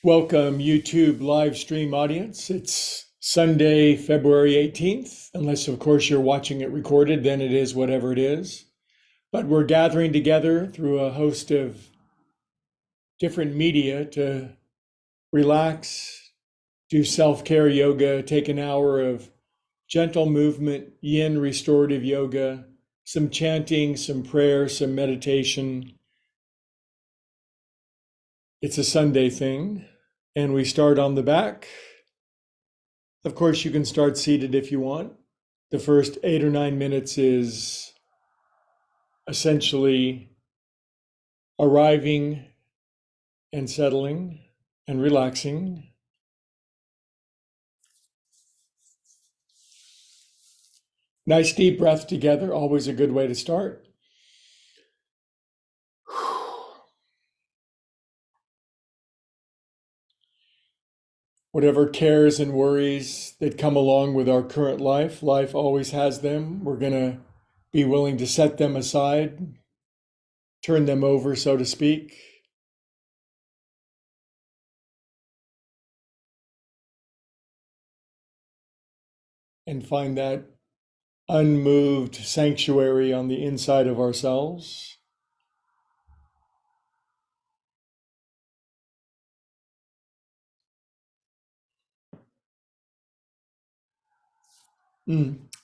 Welcome, YouTube live stream audience. It's Sunday, February 18th, unless, of course, you're watching it recorded, then it is whatever it is. But we're gathering together through a host of different media to relax, do self-care yoga, take an hour of gentle movement, yin restorative yoga, some chanting, some prayer, some meditation. It's a Sunday thing, and we start on the back. Of course, you can start seated if you want. The first 8 or 9 minutes is essentially arriving and settling and relaxing. Nice deep breath together, always a good way to start. Whatever cares and worries that come along with our current life, life always has them. We're going to be willing to set them aside, turn them over, so to speak. And find that unmoved sanctuary on the inside of ourselves.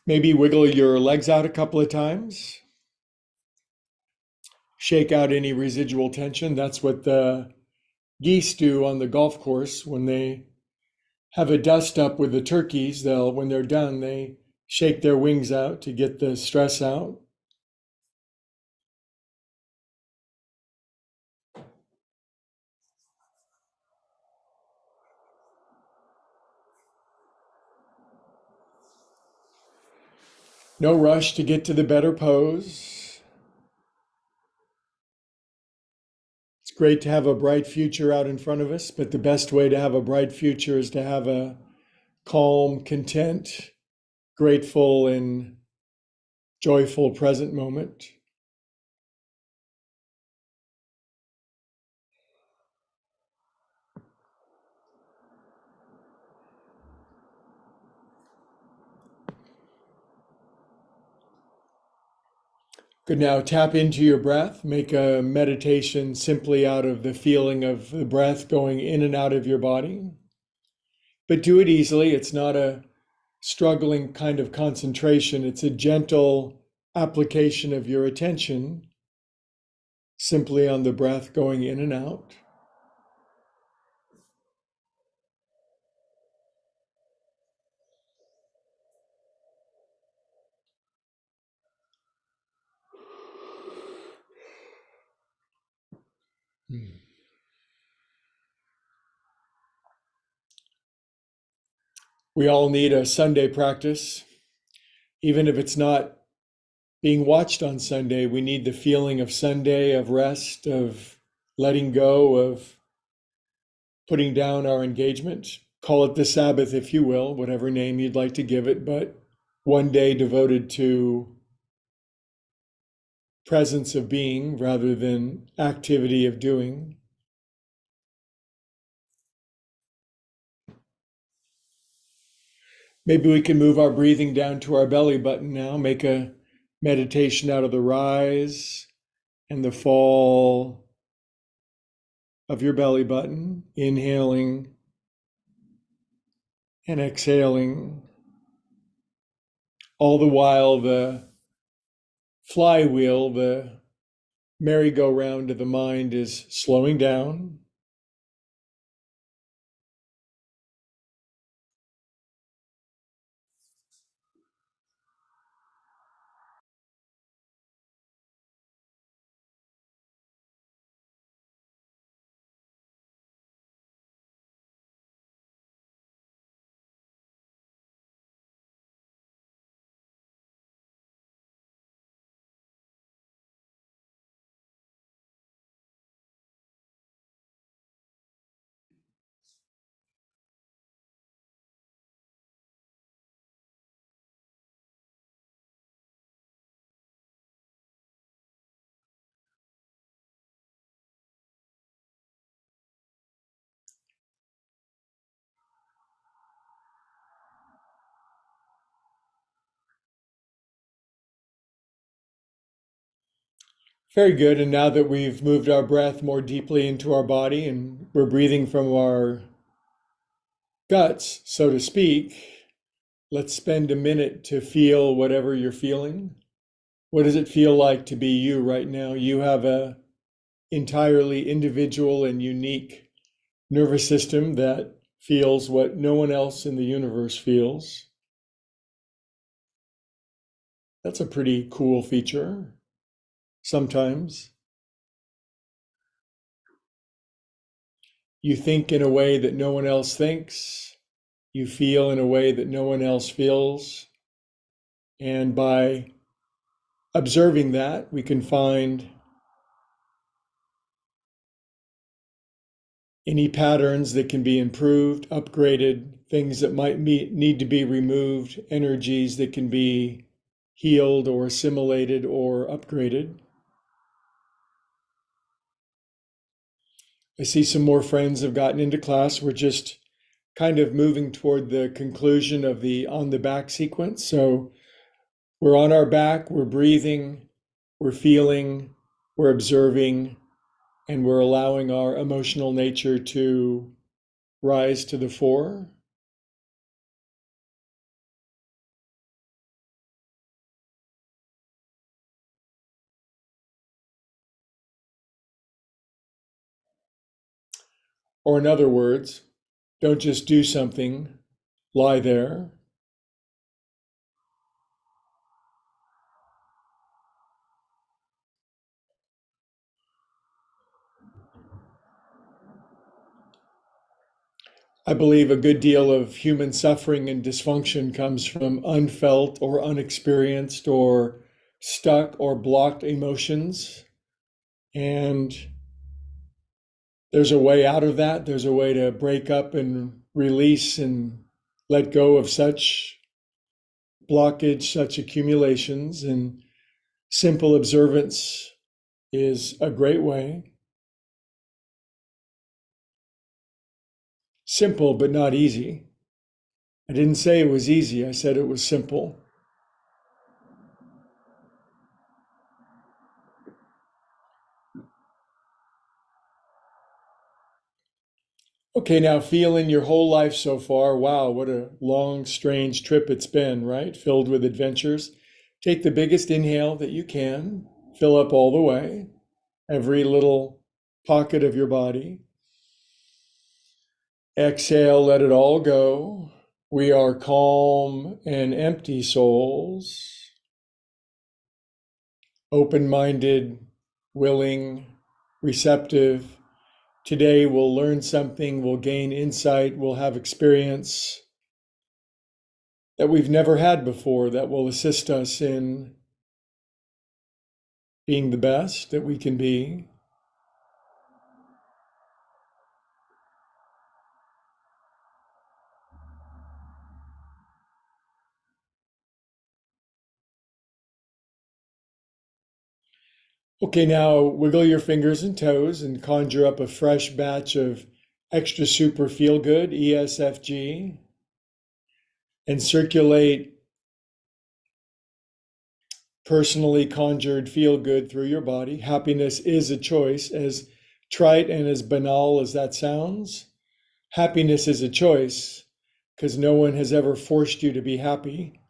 Maybe wiggle your legs out a couple of times. Shake out any residual tension. That's what the geese do on the golf course when they have a dust up with the turkeys. When they're done, they shake their wings out to get the stress out. No rush to get to the better pose. It's great to have a bright future out in front of us, but the best way to have a bright future is to have a calm, content, grateful, and joyful present moment. Good. Now tap into your breath. Make a meditation simply out of the feeling of the breath going in and out of your body. But do it easily. It's not a struggling kind of concentration. It's a gentle application of your attention simply on the breath going in and out. We all need a Sunday practice. Even if it's not being watched on Sunday, we need the feeling of Sunday, of rest, of letting go, of putting down our engagement. Call it the Sabbath, if you will, whatever name you'd like to give it, but one day devoted to presence of being rather than activity of doing. Maybe we can move our breathing down to our belly button now, make a meditation out of the rise and the fall of your belly button, inhaling and exhaling. All the while, the flywheel, the merry-go-round of the mind is slowing down. Very good. And now that we've moved our breath more deeply into our body and we're breathing from our guts, so to speak, let's spend a minute to feel whatever you're feeling. What does it feel like to be you right now? You have a entirely individual and unique nervous system that feels what no one else in the universe feels. That's a pretty cool feature sometimes. You think in a way that no one else thinks. You feel in a way that no one else feels. And by observing that, we can find any patterns that can be improved, upgraded, things that might need to be removed, energies that can be healed or assimilated or upgraded. I see some more friends have gotten into class. We're just kind of moving toward the conclusion of the on the back sequence. So we're on our back, we're breathing, we're feeling, we're observing, and we're allowing our emotional nature to rise to the fore. Or in other words, don't just do something, lie there. I believe a good deal of human suffering and dysfunction comes from unfelt or unexperienced or stuck or blocked emotions. And there's a way out of that. There's a way to break up and release and let go of such blockage, such accumulations. And simple observance is a great way. Simple, but not easy. I didn't say it was easy. I said it was simple. Okay, now feeling your whole life so far. Wow, what a long, strange trip it's been, right? Filled with adventures. Take the biggest inhale that you can, fill up all the way, every little pocket of your body. Exhale, let it all go. We are calm and empty souls, open-minded, willing, receptive. Today we'll learn something, we'll gain insight, we'll have experience that we've never had before that will assist us in being the best that we can be. Okay, now wiggle your fingers and toes and conjure up a fresh batch of extra super feel good, ESFG, and circulate personally conjured feel good through your body. Happiness is a choice, as trite and as banal as that sounds. Happiness is a choice because no one has ever forced you to be happy.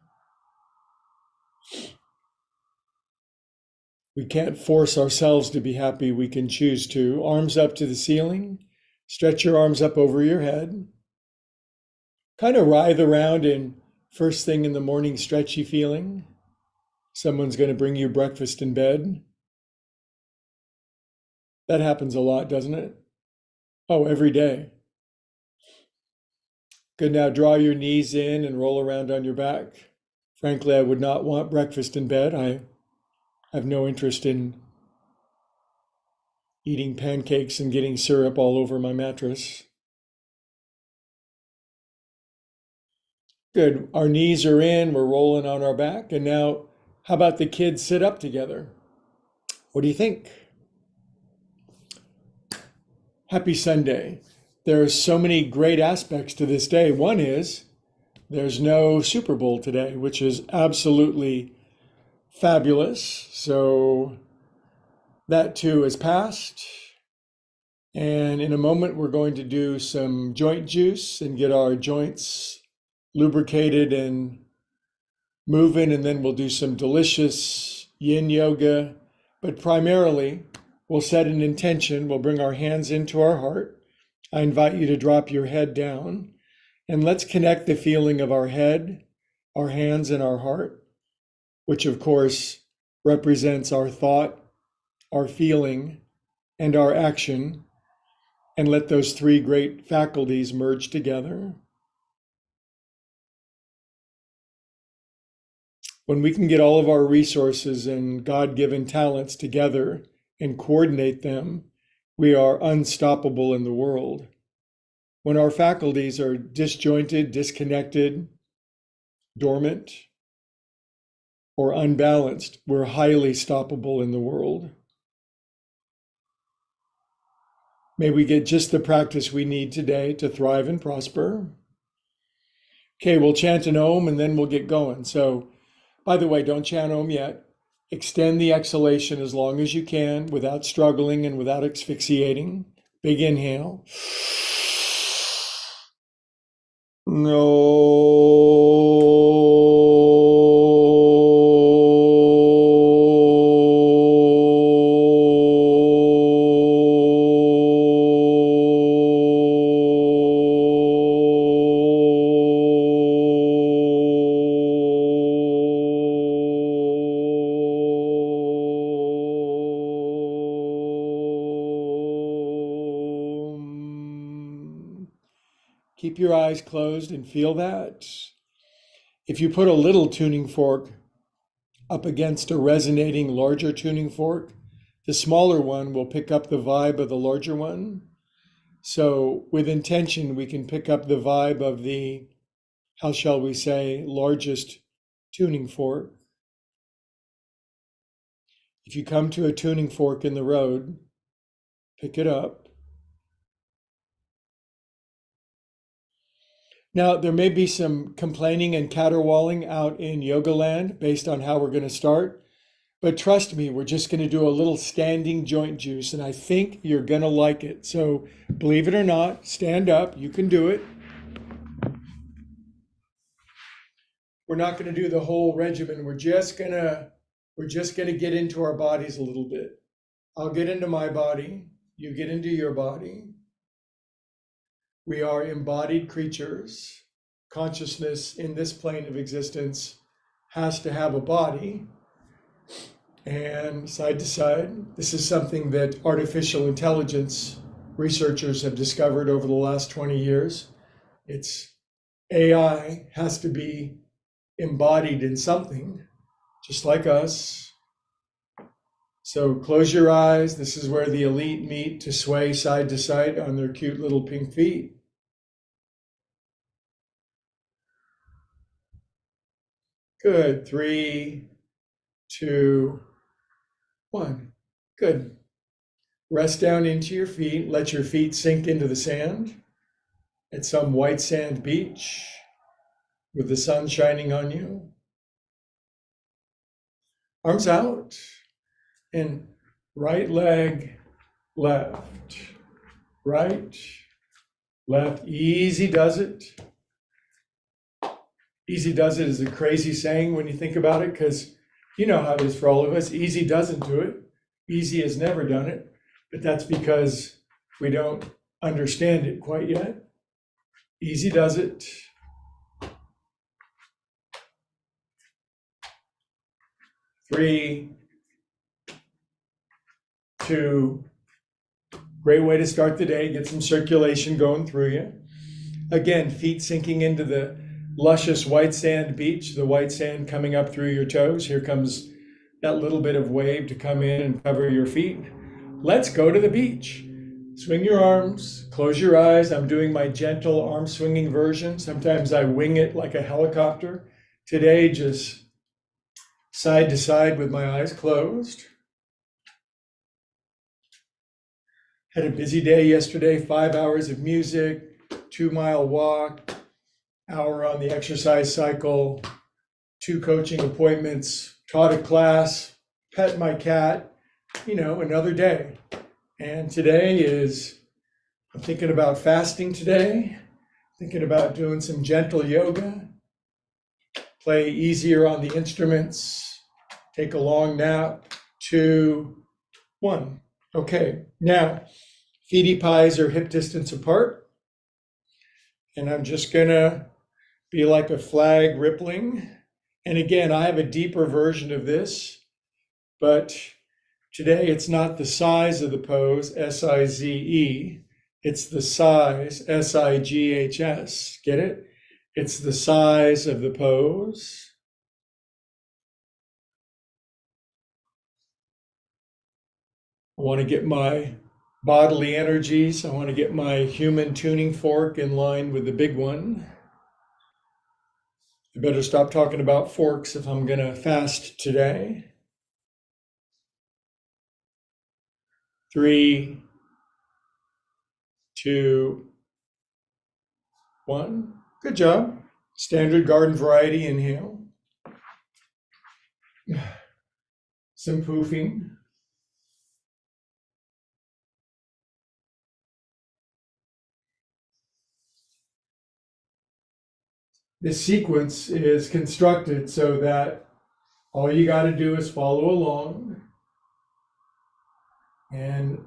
We can't force ourselves to be happy. We can choose to. Arms up to the ceiling. Stretch your arms up over your head. Kind of writhe around in first thing in the morning stretchy feeling. Someone's going to bring you breakfast in bed. That happens a lot, doesn't it? Oh, every day. Good, now draw your knees in and roll around on your back. Frankly, I would not want breakfast in bed. I have no interest in eating pancakes and getting syrup all over my mattress. Good, our knees are in, we're rolling on our back. And now, how about the kids sit up together? What do you think? Happy Sunday. There are so many great aspects to this day. One is there's no Super Bowl today, which is absolutely fabulous. So That too is passed. And in a moment, we're going to do some joint juice and get our joints lubricated and moving. And then we'll do some delicious yin yoga. But primarily, we'll set an intention. We'll bring our hands into our heart. I invite you to drop your head down. And let's connect the feeling of our head, our hands, and our heart, which of course represents our thought, our feeling, and our action, and let those three great faculties merge together. When we can get all of our resources and God-given talents together and coordinate them, we are unstoppable in the world. When our faculties are disjointed, disconnected, dormant, or unbalanced, we're highly stoppable in the world. May we get just the practice we need today to thrive and prosper. Okay, we'll chant an Om and then we'll get going. So, by the way, don't chant Om yet. Extend the exhalation as long as you can without struggling and without asphyxiating. Big inhale. No. Keep your eyes closed and feel that. If you put a little tuning fork up against a resonating larger tuning fork, the smaller one will pick up the vibe of the larger one. So with intention, we can pick up the vibe of the, how shall we say, largest tuning fork. If you come to a tuning fork in the road, pick it up. Now, there may be some complaining and caterwauling out in yoga land based on how we're going to start. But trust me, we're just going to do a little standing joint juice, and I think you're going to like it. So believe it or not, stand up. You can do it. We're not going to do the whole regimen. We're just going to get into our bodies a little bit. I'll get into my body. You get into your body. We are embodied creatures. Consciousness in this plane of existence has to have a body. And side to side, this is something that artificial intelligence researchers have discovered over the last 20 years. It's AI has to be embodied in something, just like us. So close your eyes. This is where the elite meet to sway side to side on their cute little pink feet. Good. 3, 2, 1. Good. Rest down into your feet. Let your feet sink into the sand at some white sand beach with the sun shining on you. Arms out. And right leg, left, right, left. Easy does it. Easy does it is a crazy saying when you think about it, because you know how it is for all of us. Easy doesn't do it. Easy has never done it. But that's because we don't understand it quite yet. Easy does it. 3, 2. Great way to start the day. Get some circulation going through you. Again, feet sinking into the luscious white sand beach, the white sand coming up through your toes. Here comes that little bit of wave to come in and cover your feet. Let's go to the beach. Swing your arms, close your eyes. I'm doing my gentle arm swinging version. Sometimes I wing it like a helicopter. Today, just side to side with my eyes closed. Had a busy day yesterday, 5 hours of music, 2-mile walk, hour on the exercise cycle, 2 coaching appointments, taught a class, pet my cat, another day. And today I'm thinking about fasting today, thinking about doing some gentle yoga, play easier on the instruments, take a long nap. 2, 1. Okay, now feety pies are hip distance apart. And I'm just gonna be like a flag rippling. And again, I have a deeper version of this, but today it's not the size of the pose, S-I-Z-E. It's the size, S-I-G-H-S. Get it? It's the size of the pose. I want to get my bodily energies. I want to get my human tuning fork in line with the big one. I better stop talking about forks if I'm going to fast today. 3, 2, 1. Good job. Standard garden variety inhale. Some poofing. This sequence is constructed so that all you got to do is follow along, and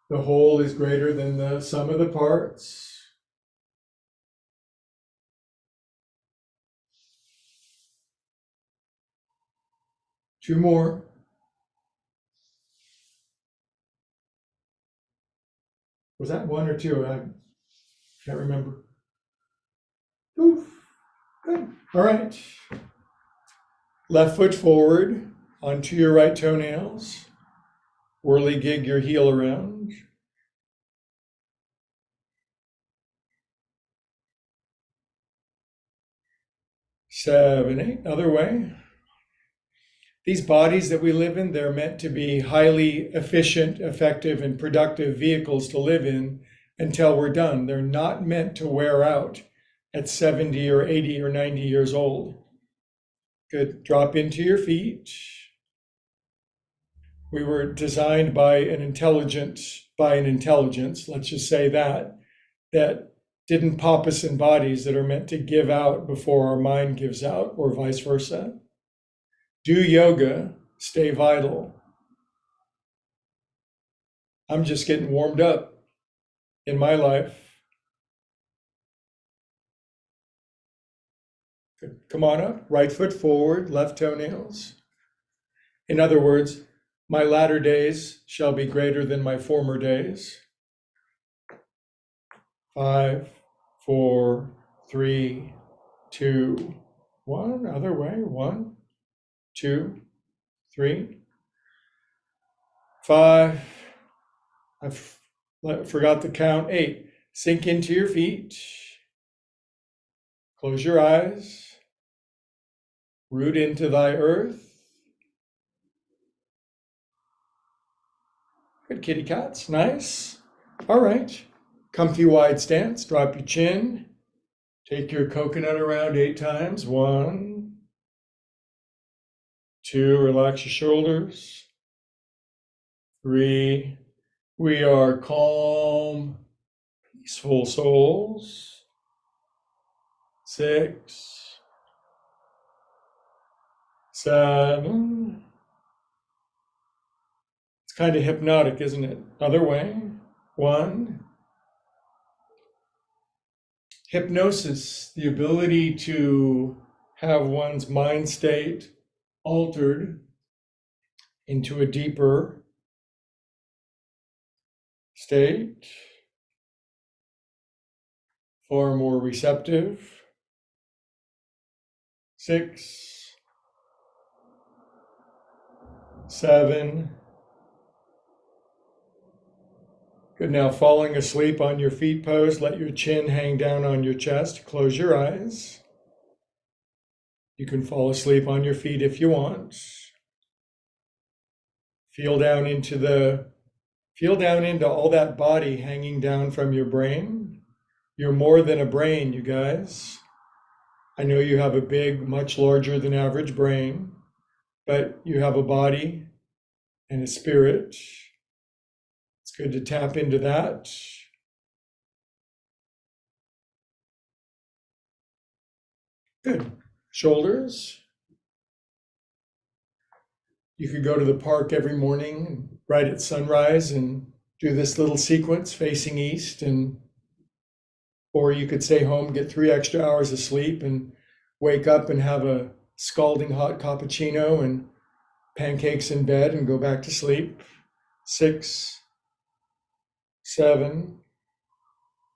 the whole is greater than the sum of the parts. Two more. Was that 1 or 2? I can't remember. Oof. Good. All right. Left foot forward onto your right toenails. Whirligig your heel around. 7, 8. Other way. These bodies that we live in, they're meant to be highly efficient, effective, and productive vehicles to live in until we're done. They're not meant to wear out at 70 or 80 or 90 years old. Good. Drop into your feet. We were designed by an intelligence, let's just say that didn't pop us in bodies that are meant to give out before our mind gives out, or vice versa. Do yoga, stay vital. I'm just getting warmed up in my life. Good. Come on up, right foot forward, left toenails. In other words, my latter days shall be greater than my former days. 5, 4, 3, 2, 1. Other way. 1, 2, 3, 5. I forgot to count. 8. Sink into your feet. Close your eyes. Root into thy earth. Good kitty cats. Nice. All right. Comfy wide stance. Drop your chin. Take your coconut around 8 times. 1, 2. Relax your shoulders. 3. We are calm, peaceful souls. 6, 7. It's kind of hypnotic, isn't it? Other way. 1. Hypnosis, the ability to have one's mind state altered into a deeper state, far more receptive. 6, 7. Good. Now, falling asleep on your feet pose, let your chin hang down on your chest. Close your eyes. You can fall asleep on your feet if you want. Feel down into all that body hanging down from your brain. You're more than a brain, you guys. I know you have a big, much larger than average brain, but you have a body, and a spirit. It's good to tap into that. Good. Shoulders. You could go to the park every morning right at sunrise and do this little sequence facing east, and or you could stay home, get 3 extra hours of sleep, and wake up and have a scalding hot cappuccino and pancakes in bed and go back to sleep. 6, 7,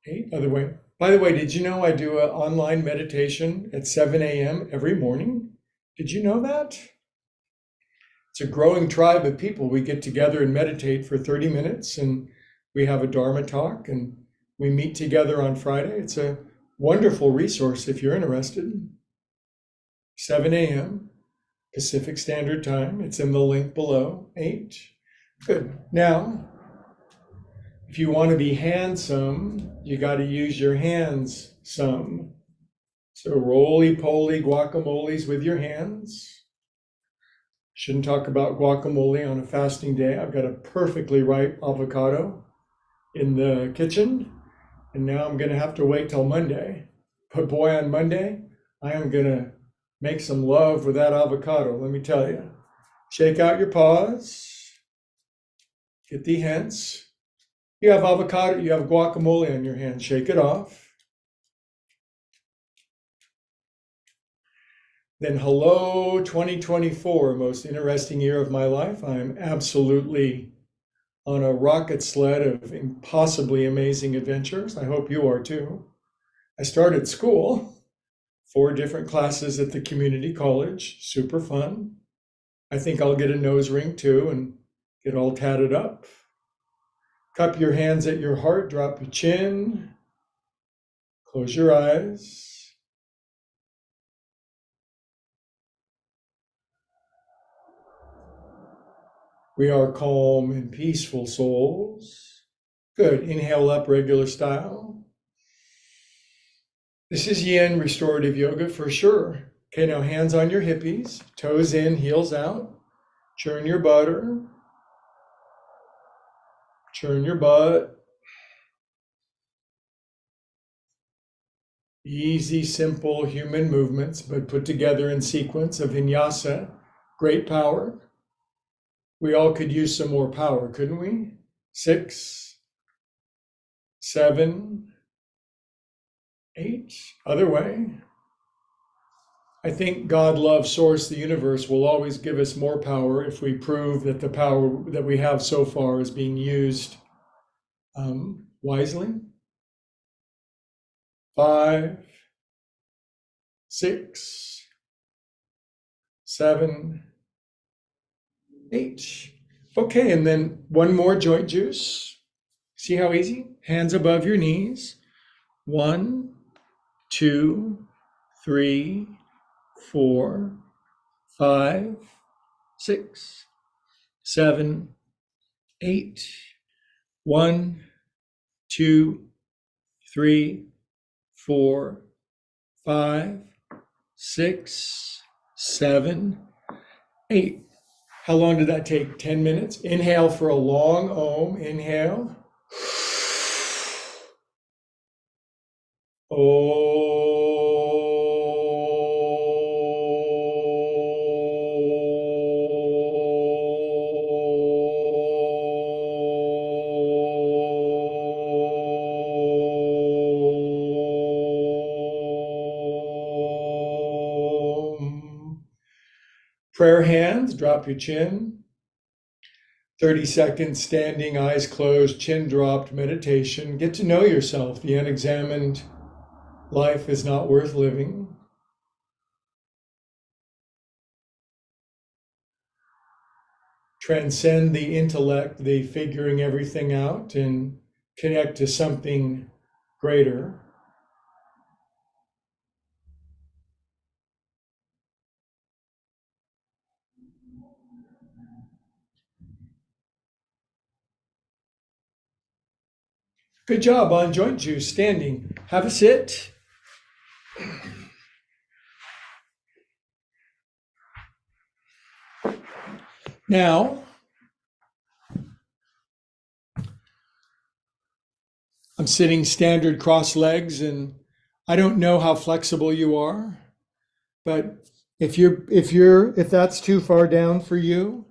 8. Other way. By the way, did you know I do an online meditation at 7 a.m. every morning? Did you know that? It's a growing tribe of people. We get together and meditate for 30 minutes, and we have a Dharma talk, and we meet together on Friday. It's a wonderful resource if you're interested. 7 a.m. Pacific Standard Time. It's in the link below. 8. Good. Now, if you want to be handsome, you got to use your hands some. So roly-poly guacamoles with your hands. Shouldn't talk about guacamole on a fasting day. I've got a perfectly ripe avocado in the kitchen, and now I'm going to have to wait till Monday. But boy, on Monday, I am going to make some love with that avocado, let me tell you. Shake out your paws. Get the hands. You have avocado, you have guacamole on your hands. Shake it off. Then hello, 2024, most interesting year of my life. I'm absolutely on a rocket sled of impossibly amazing adventures. I hope you are too. I started school, 4 different classes at the community college, super fun. I think I'll get a nose ring too and get all tatted up. Cup your hands at your heart, drop your chin, close your eyes. We are calm and peaceful souls. Good. Inhale up, regular style. This is yin restorative yoga for sure. Okay, now hands on your hippies, toes in, heels out. Churn your butter. Churn your butt. Easy, simple human movements, but put together in sequence of vinyasa. Great power. We all could use some more power, couldn't we? 6, 7, 8. Other way. I think God, love, source, the universe will always give us more power if we prove that the power that we have so far is being used wisely. 5, 6, 7, 8. Okay, and then one more joint juice. See how easy? Hands above your knees. 1, 2, 3, 4, 5, 6, 7, 8. 1, 2, 3, 4, 5, 6, 7, 8. How long did that take? 10 minutes? Inhale for a long Om. Inhale. Prayer hands, drop your chin. 30 seconds standing, eyes closed, chin dropped, meditation. Get to know yourself. The unexamined life is not worth living. Transcend the intellect, the figuring everything out, and connect to something greater. Good job on joint juice, standing. Have a sit. Now, I'm sitting standard cross legs, and I don't know how flexible you are, but if that's too far down for you,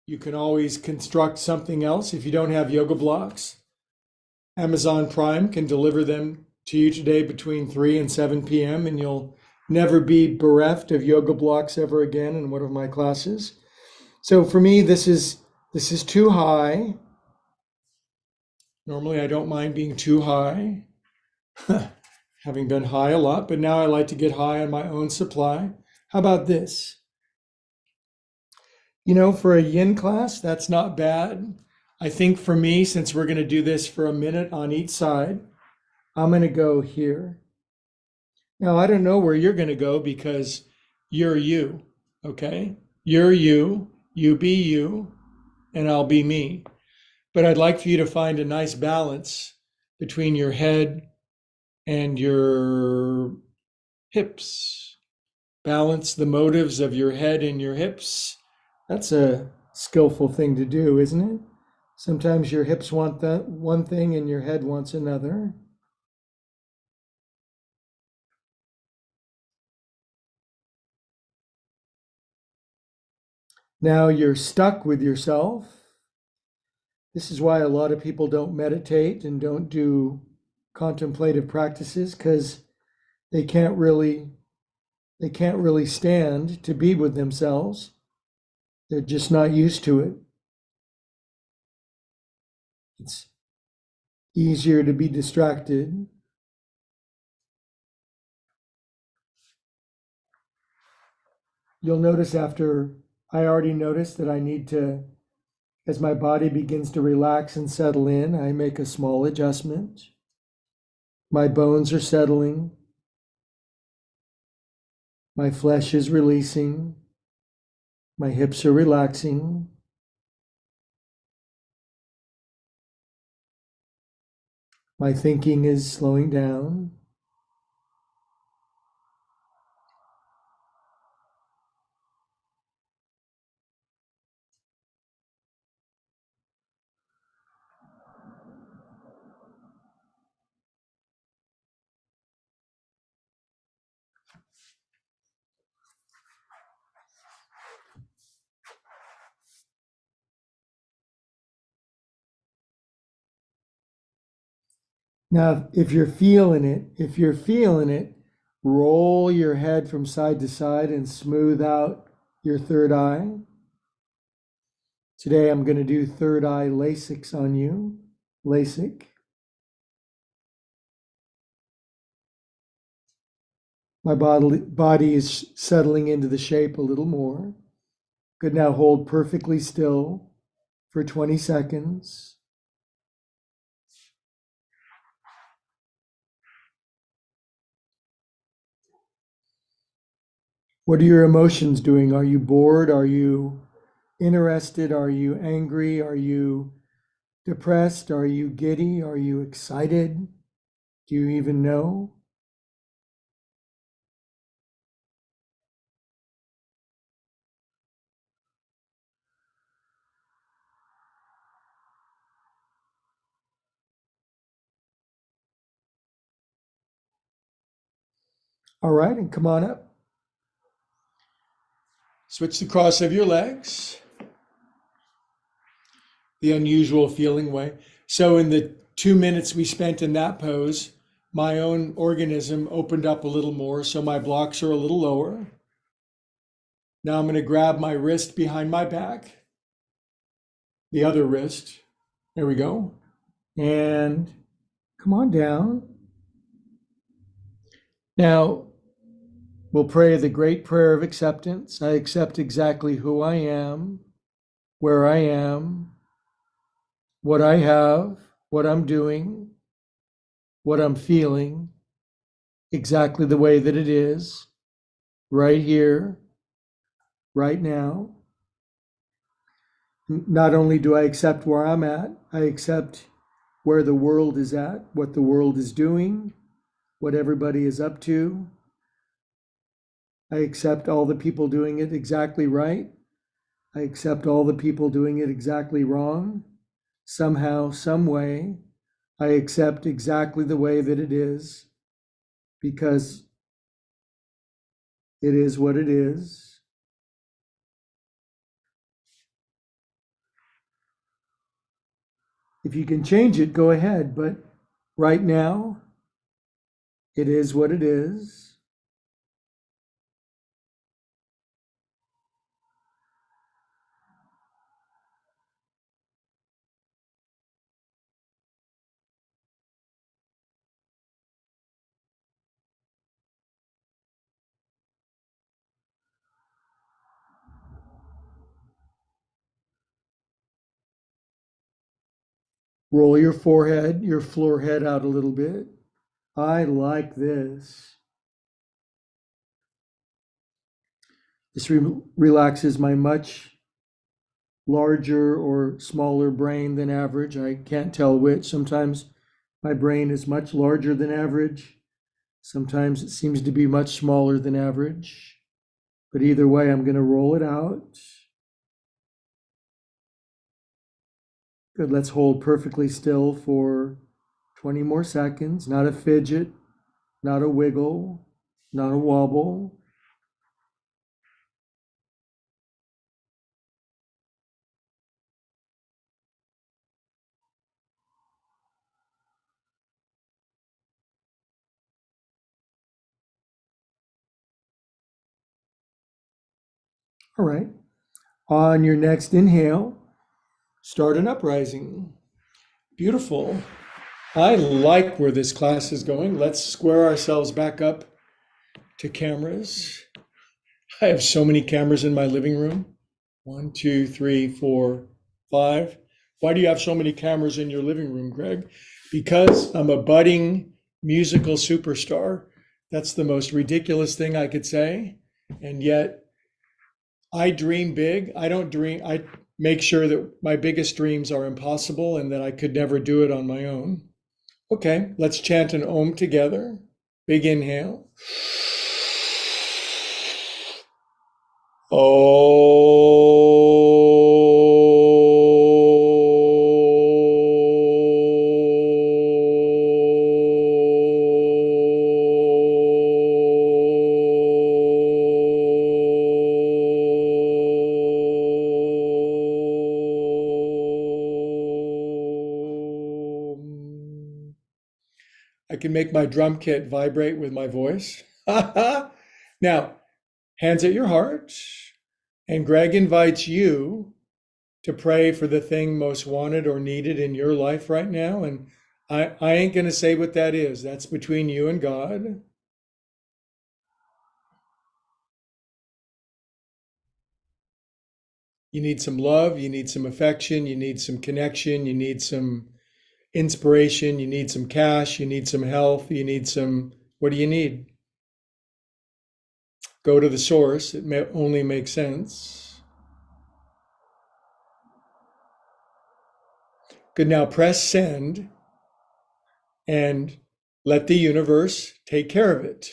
you can always construct something else. If you don't have yoga blocks, Amazon Prime can deliver them to you today between 3 and 7 p.m., and you'll never be bereft of yoga blocks ever again in one of my classes. So for me, this is too high. Normally, I don't mind being too high, having been high a lot, but now I like to get high on my own supply. How about this? For a yin class, that's not bad. I think for me, since we're going to do this for a minute on each side, I'm going to go here. Now, I don't know where you're going to go because you're you, okay? You're you, you be you, and I'll be me. But I'd like for you to find a nice balance between your head and your hips. Balance the motives of your head and your hips. That's a skillful thing to do, isn't it? Sometimes your hips want that one thing and your head wants another. Now you're stuck with yourself. This is why a lot of people don't meditate and don't do contemplative practices, because they can't really stand to be with themselves. They're just not used to it. It's easier to be distracted. You'll notice I already noticed that I need to, as my body begins to relax and settle in, I make a small adjustment. My bones are settling. My flesh is releasing. My hips are relaxing. My thinking is slowing down. Now, if you're feeling it, roll your head from side to side and smooth out your third eye. Today, I'm going to do third eye LASIK on you. LASIK. My body is settling into the shape a little more. Good. Now hold perfectly still for 20 seconds. What are your emotions doing? Are you bored? Are you interested? Are you angry? Are you depressed? Are you giddy? Are you excited? Do you even know? All right, and come on up. Switch the cross of your legs. The unusual feeling way. So in the 2 minutes we spent in that pose, my own organism opened up a little more, so my blocks are a little lower. Now I'm going to grab my wrist behind my back, the other wrist. There we go. And come on down. Now, we'll pray the great prayer of acceptance. I accept exactly who I am, where I am, what I have, what I'm doing, what I'm feeling, exactly the way that it is, right here, right now. Not only do I accept where I'm at, I accept where the world is at, what the world is doing, what everybody is up to. I accept all the people doing it exactly right. I accept all the people doing it exactly wrong. Somehow, some way, I accept exactly the way that it is because it is what it is. If you can change it, go ahead. But right now, it is what it is. Roll your forehead, your floor head out a little bit. I like this. This relaxes my much larger or smaller brain than average. I can't tell which. Sometimes my brain is much larger than average. Sometimes it seems to be much smaller than average. But either way, I'm going to roll it out. Good. Let's hold perfectly still for 20 more seconds. Not a fidget, not a wiggle, not a wobble. All right. On your next inhale, start an uprising. Beautiful. I like where this class is going. Let's square ourselves back up to cameras. I have so many cameras in my living room. 1, 2, 3, 4, 5. Why do you have so many cameras in your living room, Greg? Because I'm a budding musical superstar. That's the most ridiculous thing I could say. And yet I dream big. I make sure that my biggest dreams are impossible and that I could never do it on my own. Okay, let's chant an Om together. Big inhale. I can make my drum kit vibrate with my voice. Now, hands at your heart. And Greg invites you to pray for the thing most wanted or needed in your life right now. And I ain't going to say what that is. That's between you and God. You need some love. You need some affection. You need some connection. You need some inspiration. You need some cash. You need some health. You need some, what do you need? Go to the source. It may only make sense. Good. Now press send and let the universe take care of it.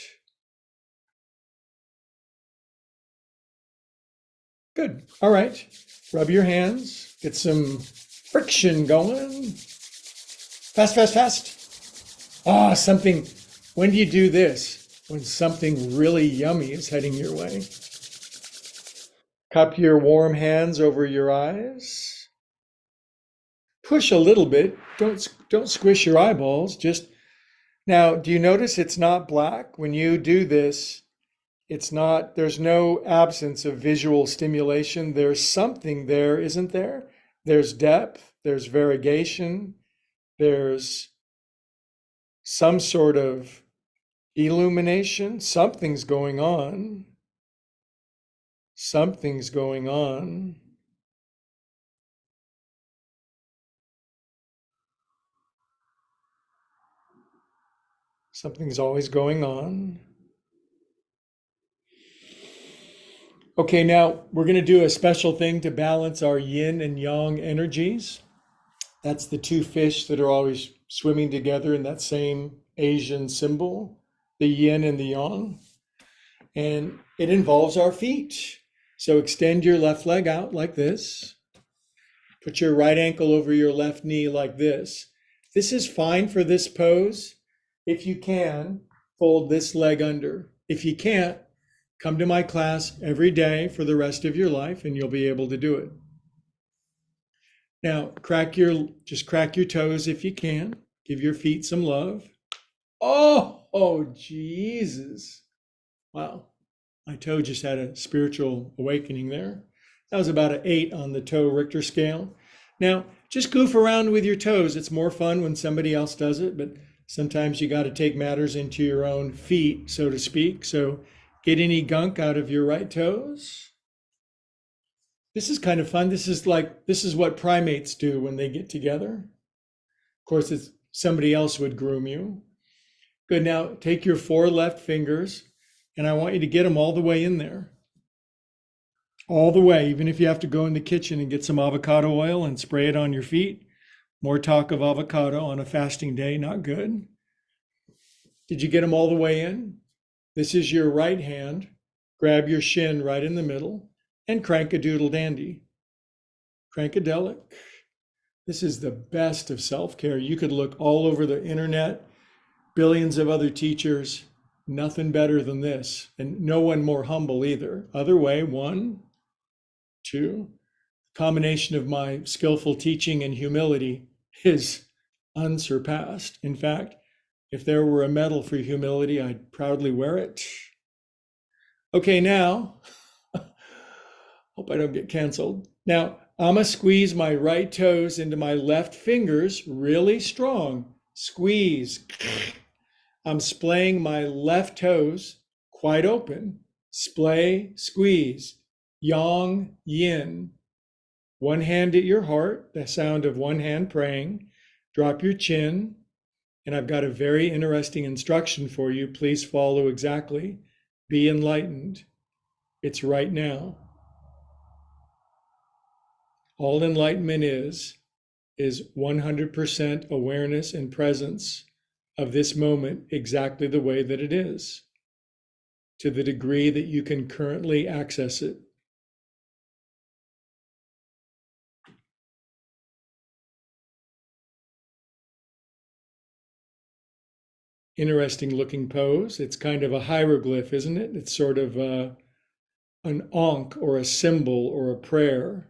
Good. All right. Rub your hands. Get some friction going. Fast, fast, fast. Ah, something. When do you do this? When something really yummy is heading your way. Cup your warm hands over your eyes. Push a little bit. Don't squish your eyeballs. Just now, do you notice it's not black? When you do this, it's not, there's no absence of visual stimulation. There's something there, isn't there? There's depth, there's variegation, there's some sort of illumination. Something's going on. Something's going on. Something's always going on. Okay, now we're going to do a special thing to balance our yin and yang energies. That's the two fish that are always swimming together in that same Asian symbol, the yin and the yang. And it involves our feet. So extend your left leg out like this. Put your right ankle over your left knee like this. This is fine for this pose. If you can, fold this leg under. If you can't, come to my class every day for the rest of your life and you'll be able to do it. Now, just crack your toes if you can. Give your feet some love. Oh, Jesus. Wow. My toe just had a spiritual awakening there. That was about an 8 on the toe Richter scale. Now, just goof around with your toes. It's more fun when somebody else does it, but sometimes you got to take matters into your own feet, so to speak. So get any gunk out of your right toes. This is kind of fun. This is what primates do when they get together. Of course, it's somebody else would groom you. Good. Now take your 4 left fingers and I want you to get them all the way in there. All the way, even if you have to go in the kitchen and get some avocado oil and spray it on your feet. More talk of avocado on a fasting day, not good. Did you get them all the way in? This is your right hand. Grab your shin right in the middle and crank a doodle dandy. Crankadelic. This is the best of self-care. You could look all over the internet, billions of other teachers, nothing better than this, and no one more humble either. Other way, 1, 2. Combination of my skillful teaching and humility is unsurpassed. In fact, if there were a medal for humility, I'd proudly wear it. Okay, now, hope I don't get canceled. Now, I'm gonna squeeze my right toes into my left fingers really strong. Squeeze. I'm splaying my left toes quite open. Splay, squeeze. Yang, yin. One hand at your heart, the sound of one hand praying. Drop your chin. And I've got a very interesting instruction for you. Please follow exactly. Be enlightened. It's right now. All enlightenment is 100% awareness and presence of this moment exactly the way that it is, to the degree that you can currently access it. Interesting looking pose. It's kind of a hieroglyph, isn't it? It's sort of an ankh or a symbol or a prayer.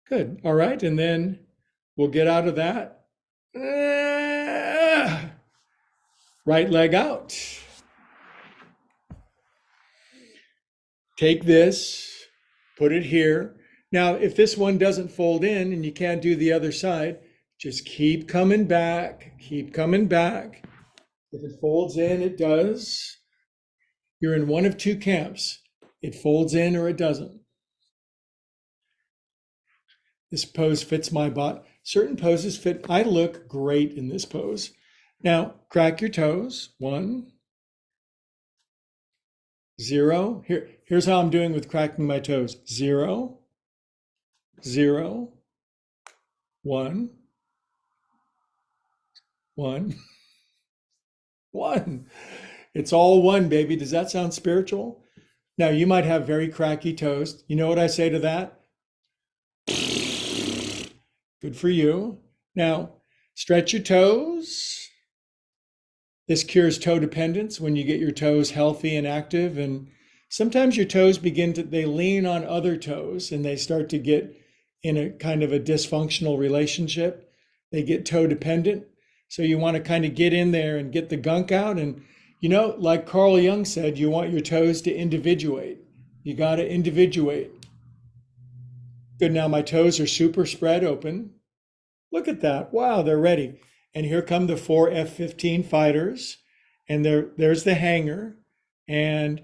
Good. All right. And then we'll get out of that. Right leg out. Take this, put it here. Now, if this one doesn't fold in and you can't do the other side, just keep coming back, keep coming back. If it folds in, it does. You're in one of 2 camps. It folds in or it doesn't. This pose fits my body. Certain poses fit. I look great in this pose. Now, crack your toes. 1, 0. Here's how I'm doing with cracking my toes. 0, 0, 1, 1, 1. It's all one, baby. Does that sound spiritual? Now, you might have very cracky toes. You know what I say to that? Good for you. Now, stretch your toes. This cures toe dependence when you get your toes healthy and active. And sometimes your toes they lean on other toes and they start to get in a kind of a dysfunctional relationship. They get toe dependent. So you want to kind of get in there and get the gunk out. And, like Carl Jung said, you want your toes to individuate. You got to individuate. Good. Now my toes are super spread open. Look at that. Wow, they're ready. And here come the 4 F-15 fighters. And there's the hanger. And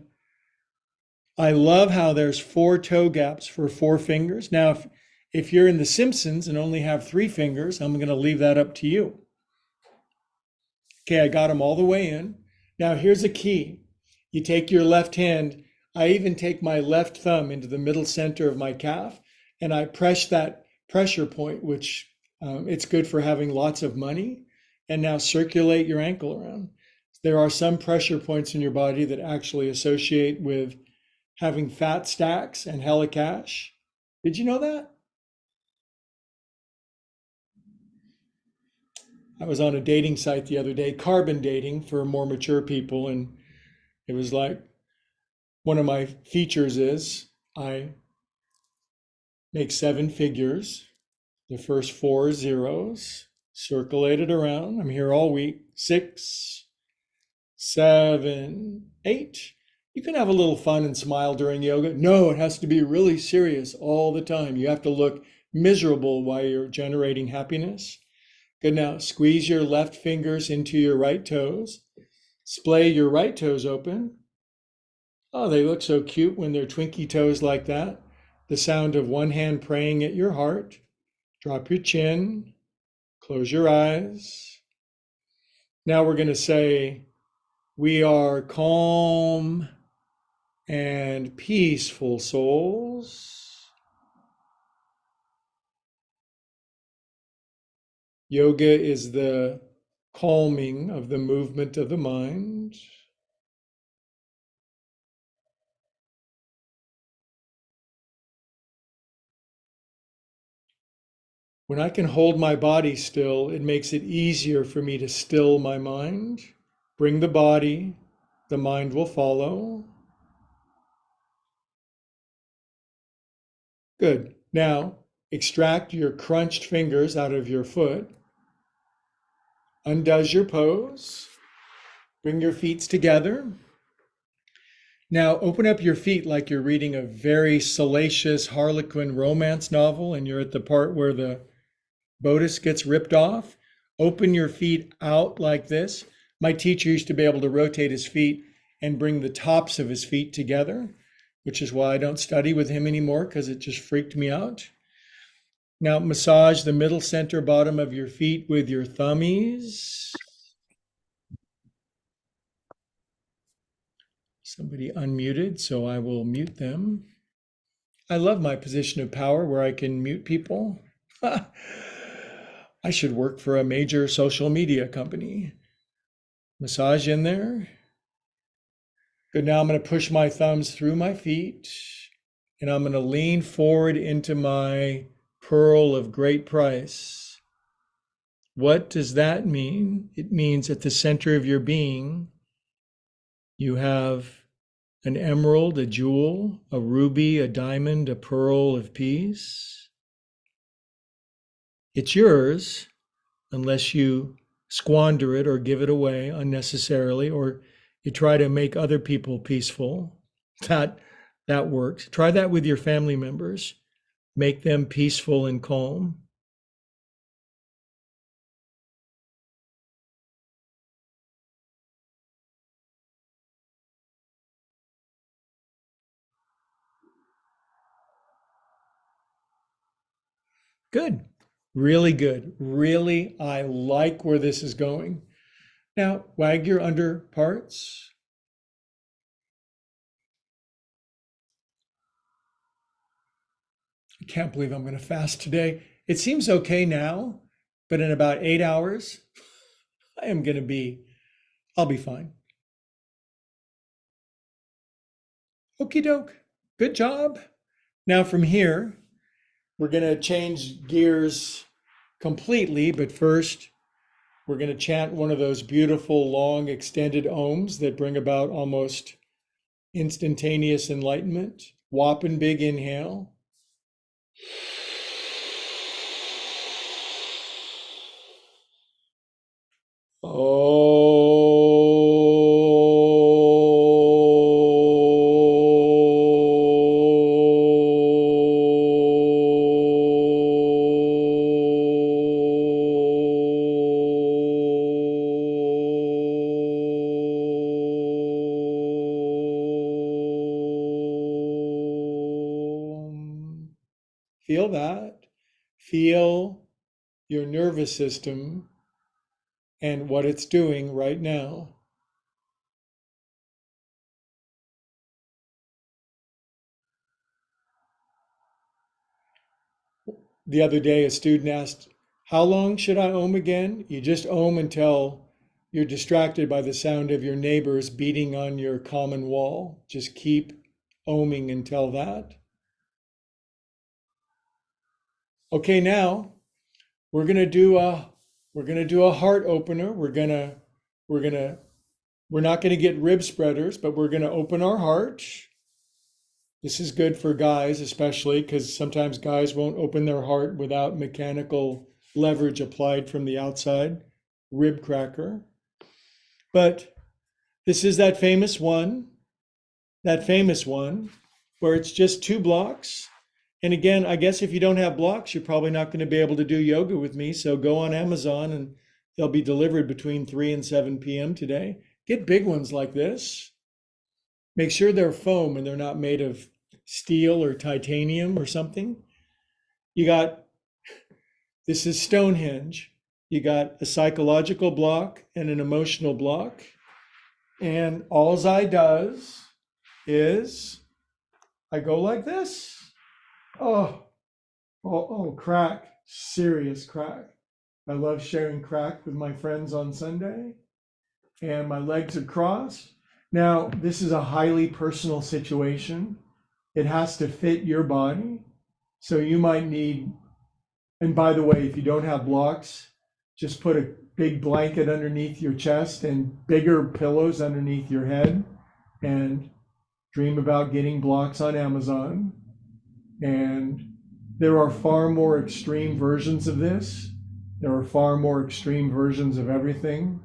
I love how there's 4 toe gaps for 4 fingers. Now, if you're in The Simpsons and only have 3 fingers, I'm going to leave that up to you. Okay, I got them all the way in. Now, here's a key. You take your left hand. I even take my left thumb into the middle center of my calf, and I press that pressure point, which it's good for having lots of money. And now circulate your ankle around. There are some pressure points in your body that actually associate with having fat stacks and hella cash. Did you know that? I was on a dating site the other day, carbon dating for more mature people, and it was like one of my features is I make seven figures. The first four are zeros, circulate it around. I'm here all week. 6, 7, 8. You can have a little fun and smile during yoga. No, it has to be really serious all the time. You have to look miserable while you're generating happiness. Good. Now squeeze your left fingers into your right toes. Splay your right toes open. Oh, they look so cute when they're twinky toes like that. The sound of one hand praying at your heart. Drop your chin. Close your eyes. Now we're going to say, we are calm and peaceful souls. Yoga is the calming of the movement of the mind. When I can hold my body still, it makes it easier for me to still my mind. Bring the body, the mind will follow. Good. Now, extract your crunched fingers out of your foot. Undoes your pose. Bring your feet together. Now, open up your feet like you're reading a very salacious Harlequin romance novel and you're at the part where the bodice gets ripped off. Open your feet out like this. My teacher used to be able to rotate his feet and bring the tops of his feet together, which is why I don't study with him anymore because it just freaked me out. Now massage the middle center bottom of your feet with your thummies. Somebody unmuted, so I will mute them. I love my position of power where I can mute people. I should work for a major social media company. Massage in there. Good. Now I'm going to push my thumbs through my feet and I'm going to lean forward into my pearl of great price. What does that mean? It means at the center of your being, you have an emerald, a jewel, a ruby, a diamond, a pearl of peace. It's yours unless you squander it or give it away unnecessarily, or you try to make other people peaceful. That works. Try that with your family members. Make them peaceful and calm. Good. Really good. Really, I like where this is going. Now, wag your under parts. I can't believe I'm going to fast today. It seems okay now, but in about 8 hours, I'll be fine. Okie doke. Good job. Now from here, we're going to change gears completely, but first, we're going to chant one of those beautiful, long, extended ohms that bring about almost instantaneous enlightenment. Whopping big inhale. Feel that. Feel your nervous system and what it's doing right now. The other day, a student asked, how long should I ohm again? You just ohm until you're distracted by the sound of your neighbors beating on your common wall. Just keep ohming until that. Okay, now we're going to do a We're gonna do a heart opener. We're not gonna get rib spreaders, but we're gonna open our heart. This is good for guys, especially because sometimes guys won't open their heart without mechanical leverage applied from the outside, rib cracker. But this is that famous one where it's just 2 blocks. And again, I guess if you don't have blocks, you're probably not going to be able to do yoga with me. So go on Amazon and they'll be delivered between 3 and 7 p.m. today. Get big ones like this. Make sure they're foam and they're not made of steel or titanium or something. This is Stonehenge. You got a psychological block and an emotional block. And all I does is I go like this. Oh, crack, serious crack. I love sharing crack with my friends on Sunday. And my legs are crossed. Now, this is a highly personal situation. It has to fit your body. So you might need, and by the way, if you don't have blocks, just put a big blanket underneath your chest and bigger pillows underneath your head and dream about getting blocks on Amazon. And there are far more extreme versions of this. There are far more extreme versions of everything.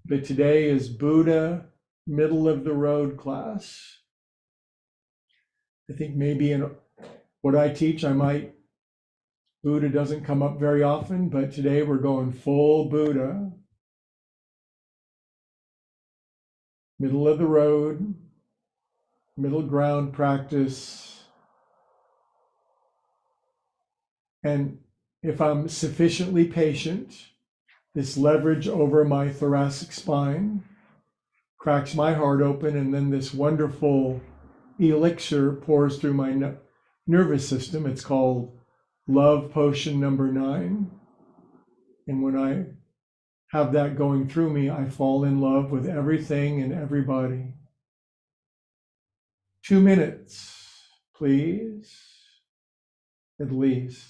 But today is Buddha middle of the road class. I think maybe in what I teach, Buddha doesn't come up very often, but today we're going full Buddha. Middle of the road, middle ground practice. And if I'm sufficiently patient, this leverage over my thoracic spine cracks my heart open, and then this wonderful elixir pours through my nervous system. It's called Love Potion number 9. And when I have that going through me, I fall in love with everything and everybody. 2 minutes, please, at least.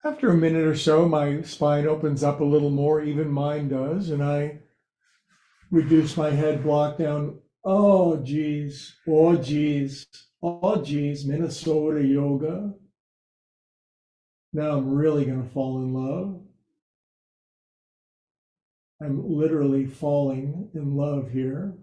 After a minute or so, my spine opens up a little more, even mine does, and I reduce my head block down. Oh, geez. Oh, geez. Oh, geez. Minnesota yoga. Now I'm really going to fall in love. I'm literally falling in love here.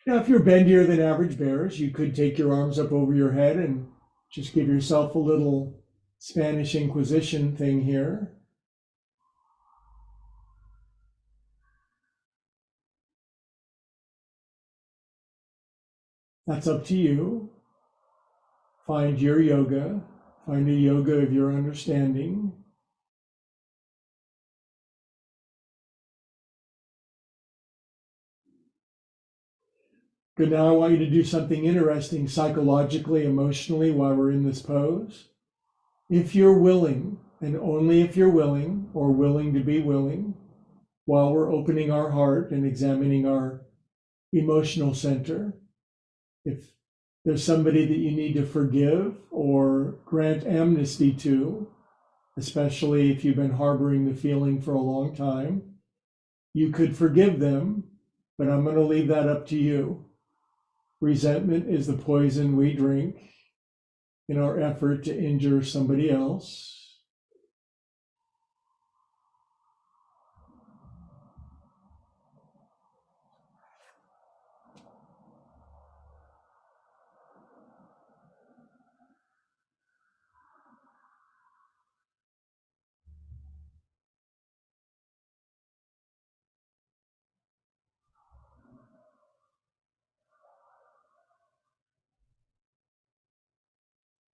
Now, if you're bendier than average bears, you could take your arms up over your head and just give yourself a little Spanish Inquisition thing here. That's up to you. Find your yoga. Find a yoga of your understanding. Good. Now I want you to do something interesting psychologically, emotionally while we're in this pose. If you're willing, and only if you're willing or willing to be willing, while we're opening our heart and examining our emotional center, if there's somebody that you need to forgive or grant amnesty to, especially if you've been harboring the feeling for a long time, you could forgive them, but I'm going to leave that up to you. Resentment is the poison we drink in our effort to injure somebody else.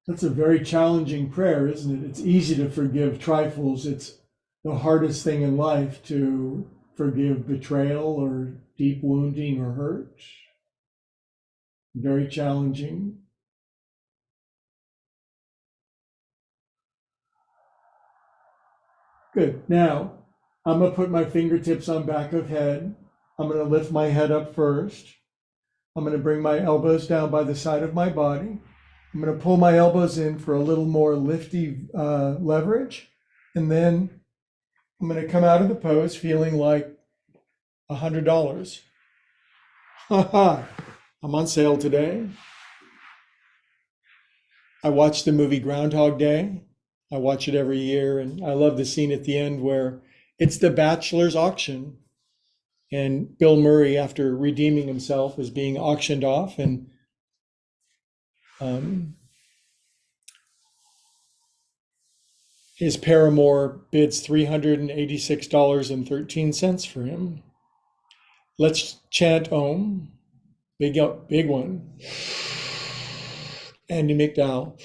That's a very challenging prayer, isn't it? It's easy to forgive trifles. It's the hardest thing in life to forgive betrayal or deep wounding or hurt. Very challenging. Good. Now, I'm going to put my fingertips on back of head. I'm going to lift my head up first. I'm going to bring my elbows down by the side of my body. I'm going to pull my elbows in for a little more lifty leverage. And then I'm going to come out of the pose feeling like $100. Haha, I'm on sale today. I watched the movie Groundhog Day. I watch it every year, and I love the scene at the end where it's the bachelor's auction. And Bill Murray, after redeeming himself, is being auctioned off, and his paramour bids $386.13 for him. Let's chant Om, big one. Andy McDowell.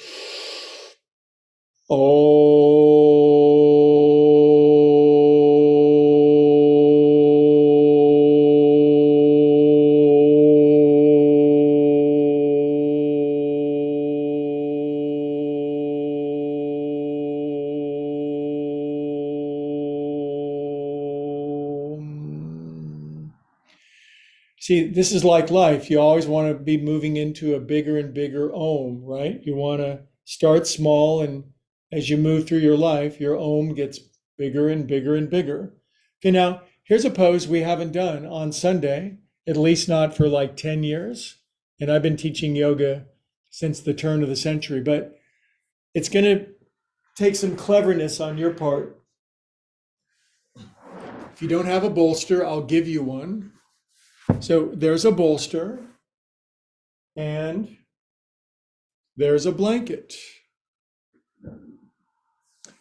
See, this is like life. You always want to be moving into a bigger and bigger Om, right? You want to start small, and as you move through your life, your Om gets bigger and bigger and bigger. Okay, now here's a pose we haven't done on Sunday, at least not for like 10 years. And I've been teaching yoga since the turn of the century, but it's going to take some cleverness on your part. If you don't have a bolster, I'll give you one. So there's a bolster and there's a blanket.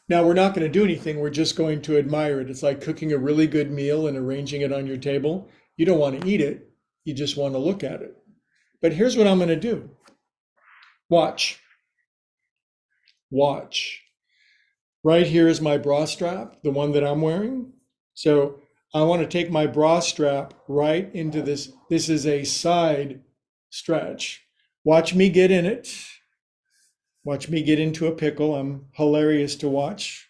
Now we're not going to do anything. We're just going to admire it. It's like cooking a really good meal and arranging it on your table. You don't want to eat it. You just want to look at it. But here's what I'm going to do. Watch. Watch. Right here is my bra strap, the one that I'm wearing. So I want to take my bra strap right into this. This is a side stretch. Watch me get in it. Watch me get into a pickle. I'm hilarious to watch.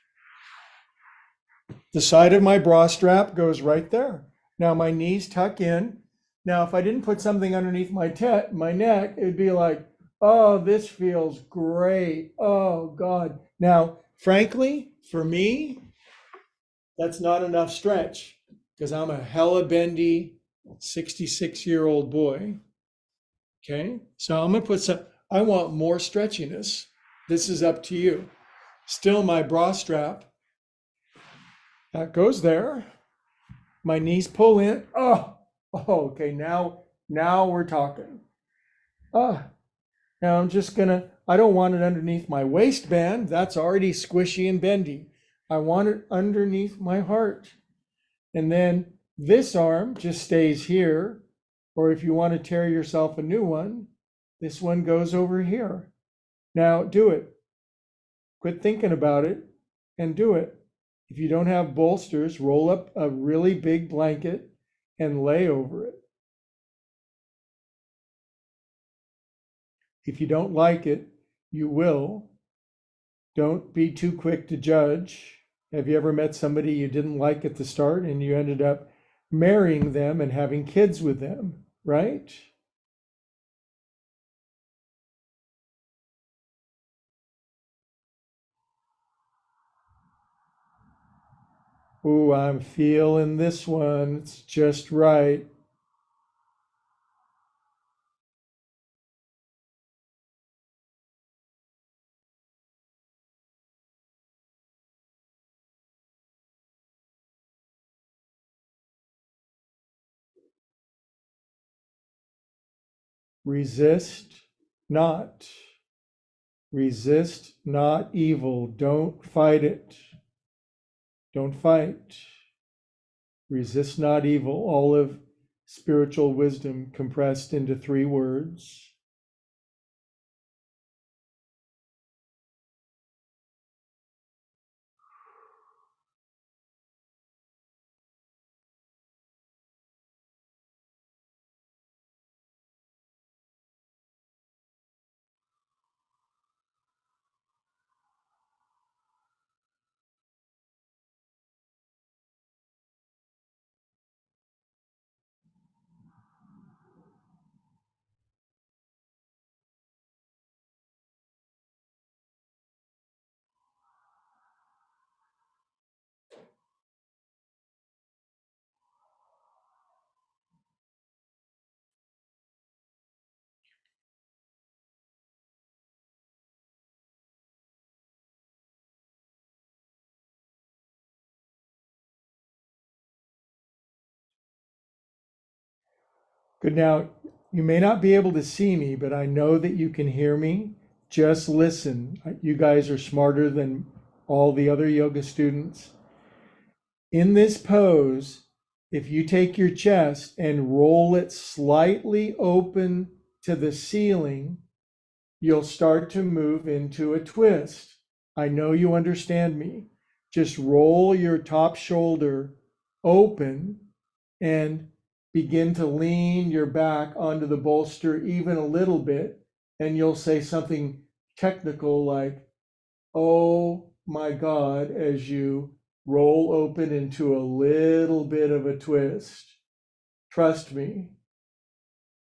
The side of my bra strap goes right there. Now my knees tuck in. Now, if I didn't put something underneath my neck, it'd be like, oh, this feels great. Oh, God. Now, frankly, for me, that's not enough stretch because I'm a hella bendy 66-year-old boy. Okay, so I'm gonna put some, I want more stretchiness. This is up to you. Still my bra strap, that goes there. My knees pull in. Oh, okay, now we're talking. Now I'm just gonna, I don't want it underneath my waistband. That's already squishy and bendy. I want it underneath my heart. And then this arm just stays here. Or if you want to tear yourself a new one, this one goes over here. Now do it. Quit thinking about it and do it. If you don't have bolsters, roll up a really big blanket and lay over it. If you don't like it, you will. Don't be too quick to judge. Have you ever met somebody you didn't like at the start and you ended up marrying them and having kids with them, right? Ooh, I'm feeling this one. It's just right. Resist not. Resist not evil. Don't fight it. Don't fight. Resist not evil. All of spiritual wisdom compressed into 3 words. Good. Now, you may not be able to see me, but I know that you can hear me. Just listen. You guys are smarter than all the other yoga students. In this pose, if you take your chest and roll it slightly open to the ceiling, you'll start to move into a twist. I know you understand me. Just roll your top shoulder open and begin to lean your back onto the bolster even a little bit, and you'll say something technical like, "Oh my God," as you roll open into a little bit of a twist. Trust me,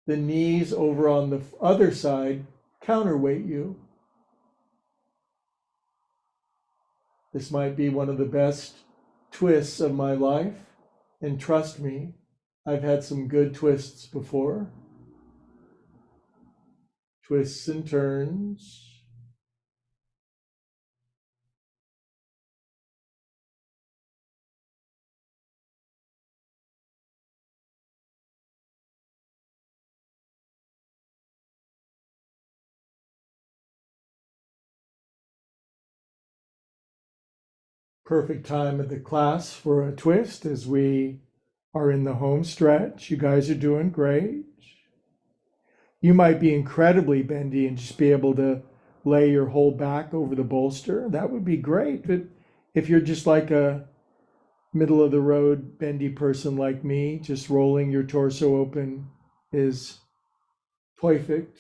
the knees over on the other side counterweight you. This might be one of the best twists of my life, and trust me, I've had some good twists before. Twists and turns. Perfect time of the class for a twist as we are in the home stretch. You guys are doing great. You might be incredibly bendy and just be able to lay your whole back over the bolster. That would be great. But if you're just like a middle of the road bendy person like me, just rolling your torso open is perfect.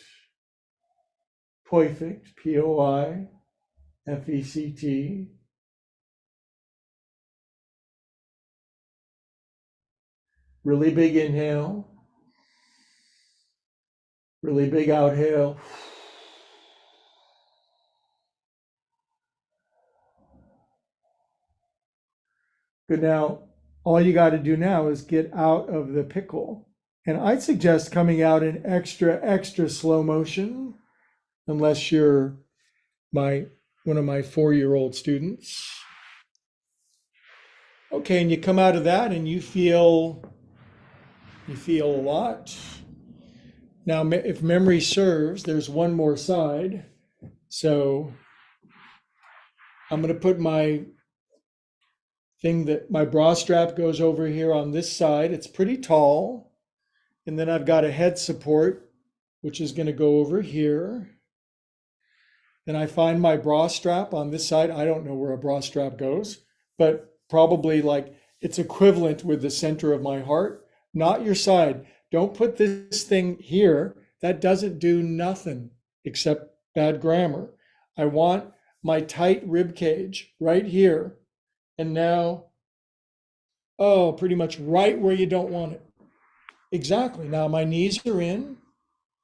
Perfect. Poifect. Really big inhale. Really big outhale. Good. Now, all you got to do now is get out of the pickle. And I'd suggest coming out in extra slow motion, unless you're one of my 4-year-old students. Okay, and you come out of that and you feel a lot. Now, if memory serves, there's one more side. So I'm going to put my bra strap goes over here on this side. It's pretty tall. And then I've got a head support, which is going to go over here. Then I find my bra strap on this side. I don't know where a bra strap goes, but probably like it's equivalent with the center of my heart, not your side. Don't put this thing here. That doesn't do nothing except bad grammar. I want my tight rib cage right here. And now, pretty much right where you don't want it. Exactly. Now my knees are in,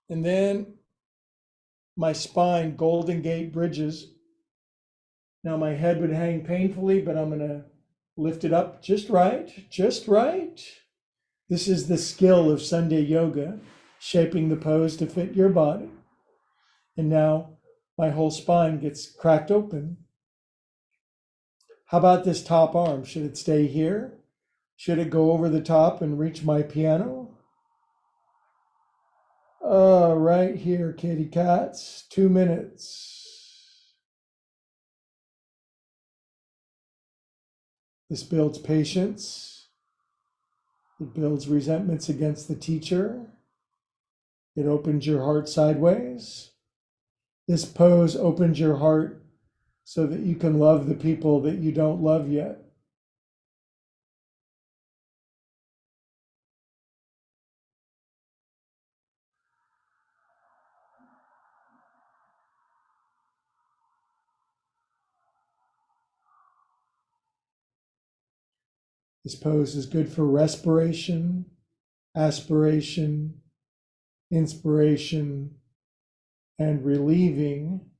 and then my spine, Golden Gate bridges. Now my head would hang painfully, but I'm going to lift it up just right, just right. This is the skill of Sunday yoga, shaping the pose to fit your body. And now my whole spine gets cracked open. How about this top arm? Should it stay here? Should it go over the top and reach my piano? Right here, kitty cats, 2 minutes. This builds patience. It builds resentments against the teacher. It opens your heart sideways. This pose opens your heart so that you can love the people that you don't love yet. This pose is good for respiration, aspiration, inspiration, and relieving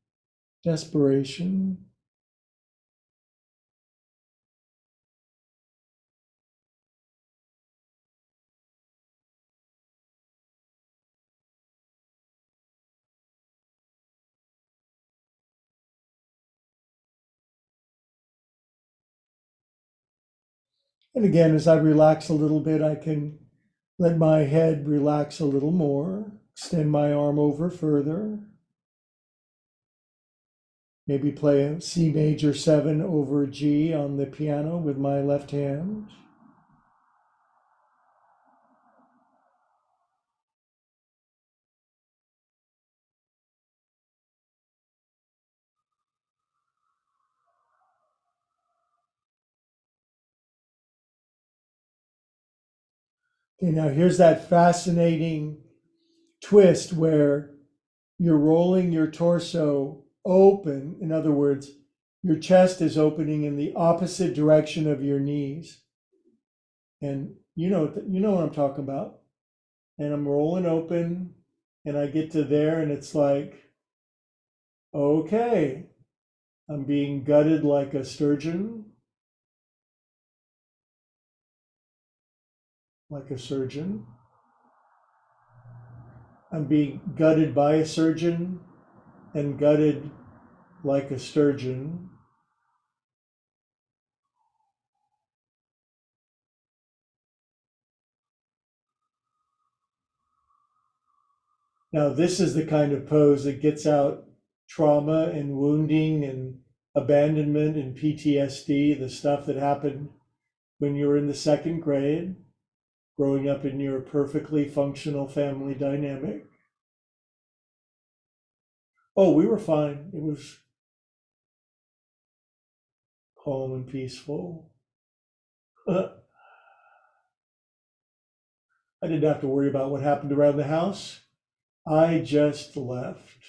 desperation. And again, as I relax a little bit, I can let my head relax a little more, extend my arm over further. Maybe play a C major 7 over G on the piano with my left hand. Okay, now here's that fascinating twist where you're rolling your torso open. In other words, your chest is opening in the opposite direction of your knees. And you know what I'm talking about. And I'm rolling open and I get to there and it's like, okay, I'm being gutted like a sturgeon, like a surgeon. I'm being gutted by a surgeon and gutted like a sturgeon. Now, this is the kind of pose that gets out trauma and wounding and abandonment and PTSD, the stuff that happened when you were in the second grade, growing up in your perfectly functional family dynamic. Oh, we were fine. It was calm and peaceful. I didn't have to worry about what happened around the house. I just left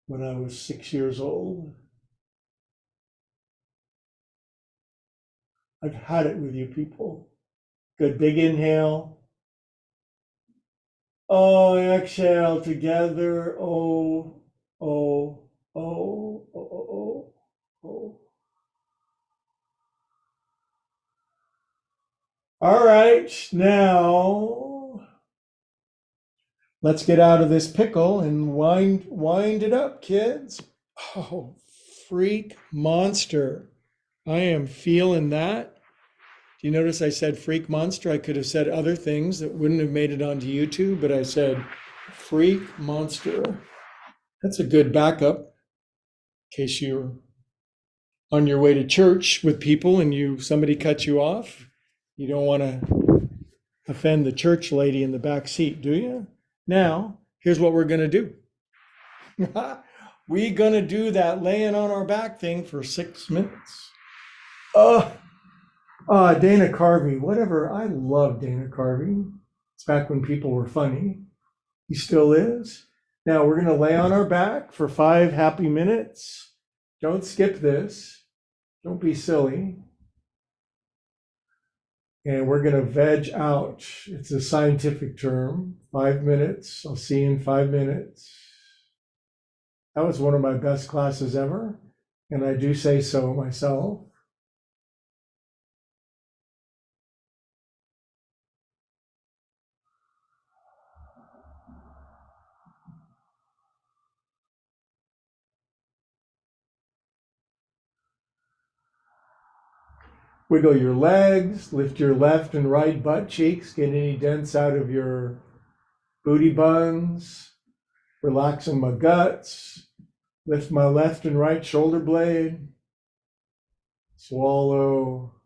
when I was 6 years old. I've had it with you people. Good big inhale. Oh, exhale together. Oh, oh, oh, oh, oh, oh. All right, now let's get out of this pickle and wind it up, kids. Oh, freak monster. I am feeling that. Do you notice I said freak monster? I could have said other things that wouldn't have made it onto YouTube, but I said freak monster. That's a good backup in case you're on your way to church with people and somebody cuts you off. You don't want to offend the church lady in the back seat, do you? Now, here's what we're going to do. We're going to do that laying on our back thing for 6 minutes. Dana Carvey, whatever. I love Dana Carvey. It's back when people were funny. He still is. Now we're going to lay on our back for 5 happy minutes. Don't skip this. Don't be silly. And we're going to veg out. It's a scientific term. 5 minutes. I'll see you in 5 minutes. That was one of my best classes ever. And I do say so myself. Wiggle your legs, lift your left and right butt cheeks, get any dents out of your booty buns, relaxing my guts, lift my left and right shoulder blade, swallow.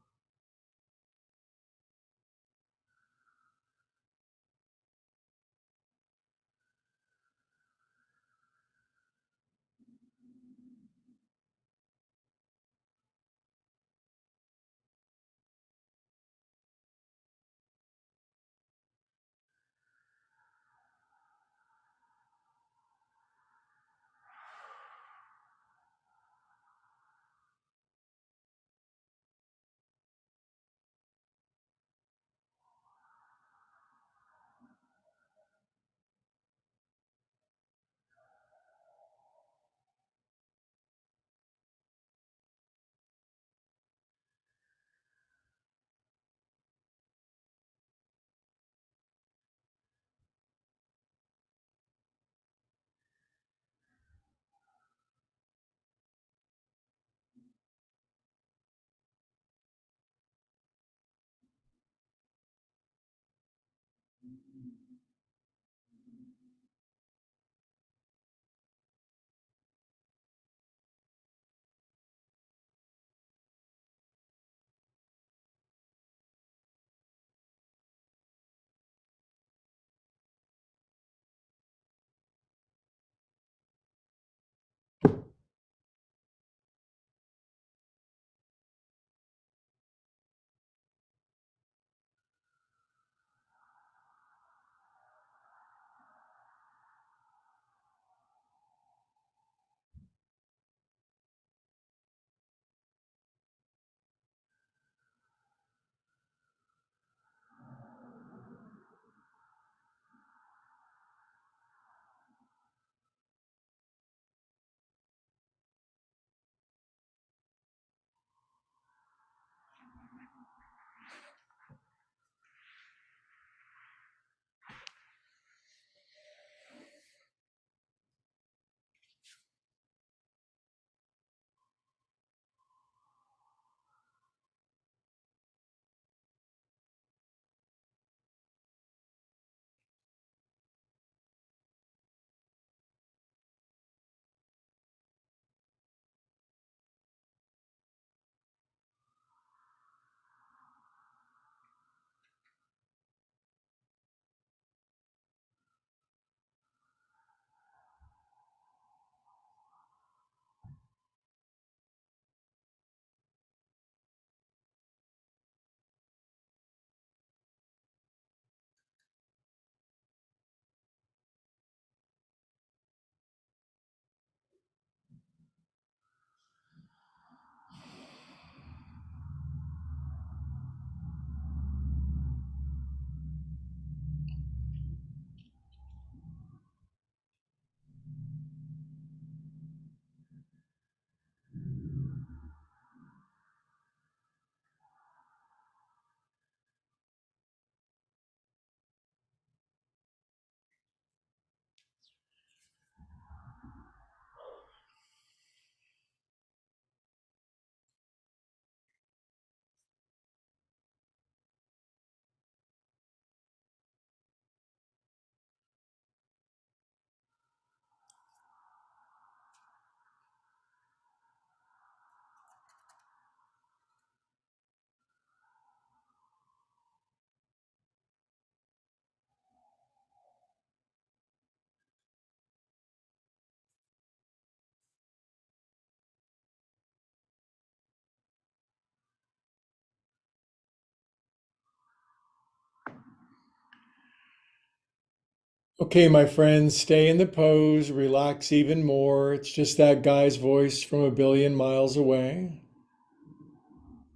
Okay, my friends, stay in the pose, relax even more. It's just that guy's voice from a billion miles away.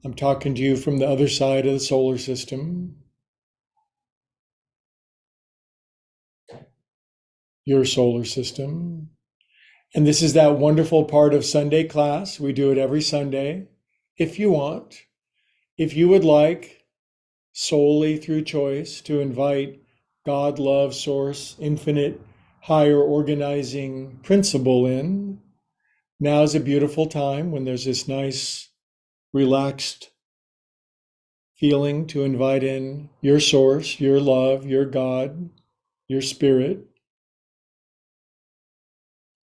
I'm talking to you from the other side of the solar system, your solar system. And this is that wonderful part of Sunday class. We do it every Sunday. If you want, if you would like, solely through choice, to invite God, love, source, infinite, higher organizing principle in, now is a beautiful time when there's this nice, relaxed feeling to invite in your source, your love, your God, your spirit.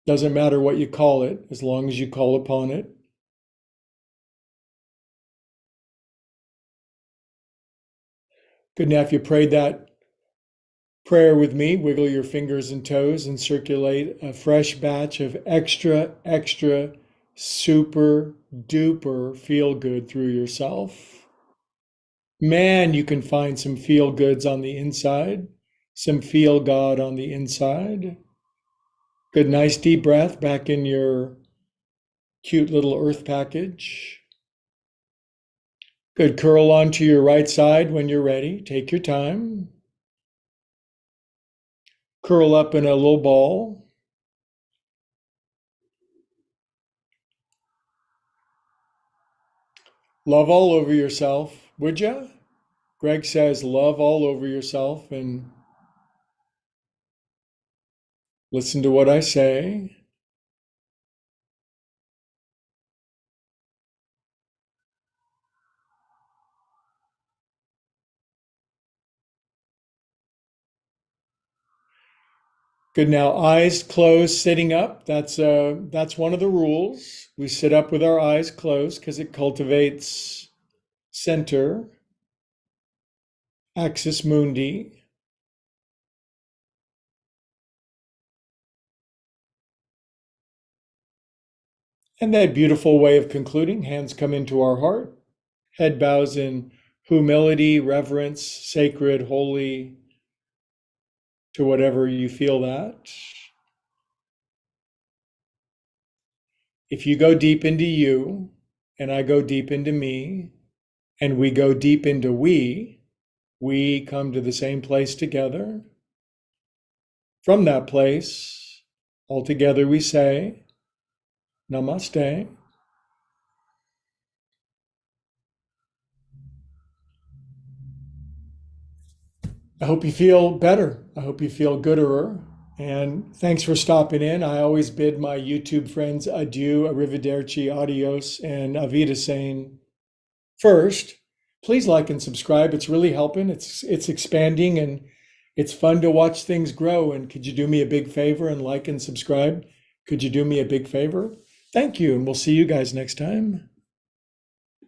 Doesn't matter what you call it, as long as you call upon it. Good. Now, if you prayed that prayer with me, wiggle your fingers and toes and circulate a fresh batch of extra, extra, super duper feel good through yourself. Man, you can find some feel goods on the inside, some feel God on the inside. Good, nice deep breath back in your cute little earth package. Good, curl onto your right side when you're ready. Take your time. Curl up in a little ball. Love all over yourself, would ya? Greg says, love all over yourself and listen to what I say. Good. Now, eyes closed, sitting up. That's one of the rules. We sit up with our eyes closed because it cultivates center, axis mundi. And that beautiful way of concluding, hands come into our heart, head bows in humility, reverence, sacred, holy, to whatever you feel that. If you go deep into you, and I go deep into me, and we go deep into we come to the same place together. From that place, all together we say, Namaste. I hope you feel better. I hope you feel gooder. And thanks for stopping in. I always bid my YouTube friends adieu, arrivederci, adios, and Avidasane first. Please like and subscribe. It's really helping. It's expanding and it's fun to watch things grow. And could you do me a big favor and like and subscribe? Could you do me a big favor? Thank you. And we'll see you guys next time.